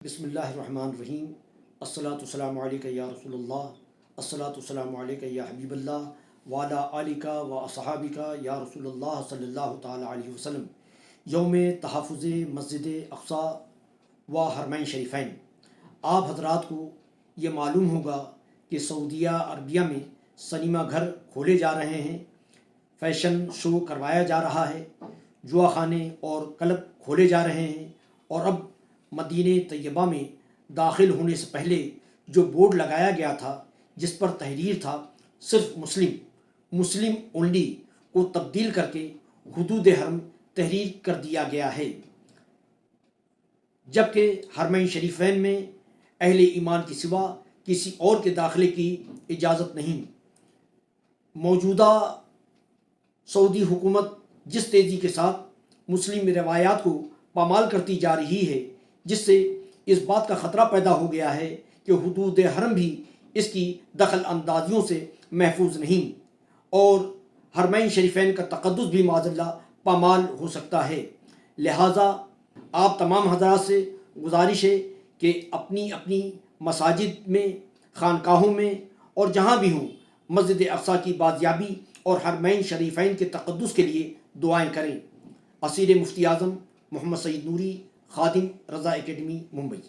بسم اللہ الرحمن الرحیم۔ الصلاۃ والسلام علیکہ یا رسول اللہ، الصلاۃ والسلام علیکہ یا حبیب اللہ، وعلی آلکہ و اصحابکہ یا رسول اللہ صلی اللہ تعالی علیہ وسلم۔ یوم تحفظ مسجد اقصی و حرمین شریفین۔ آپ حضرات کو یہ معلوم ہوگا کہ سعودیہ عربیہ میں سنیما گھر کھولے جا رہے ہیں، فیشن شو کروایا جا رہا ہے، جوا خانے اور کلب کھولے جا رہے ہیں، اور اب مدینہ طیبہ میں داخل ہونے سے پہلے جو بورڈ لگایا گیا تھا جس پر تحریر تھا صرف مسلم اونلی، کو تبدیل کر کے حدود حرم تحریر کر دیا گیا ہے، جبکہ حرمین شریفین میں اہل ایمان کے سوا کسی اور کے داخلے کی اجازت نہیں۔ موجودہ سعودی حکومت جس تیزی کے ساتھ مسلم روایات کو پامال کرتی جا رہی ہے، جس سے اس بات کا خطرہ پیدا ہو گیا ہے کہ حدود حرم بھی اس کی دخل اندازیوں سے محفوظ نہیں، اور حرمین شریفین کا تقدس بھی معاذ اللہ پامال ہو سکتا ہے۔ لہٰذا آپ تمام حضرات سے گزارش ہے کہ اپنی اپنی مساجد میں، خانقاہوں میں اور جہاں بھی ہوں، مسجد اقصی کی بازیابی اور حرمین شریفین کے تقدس کے لیے دعائیں کریں۔ اسیر مفتی اعظم محمد سعید نوری، خادم رضا اکیڈمی، ممبئی۔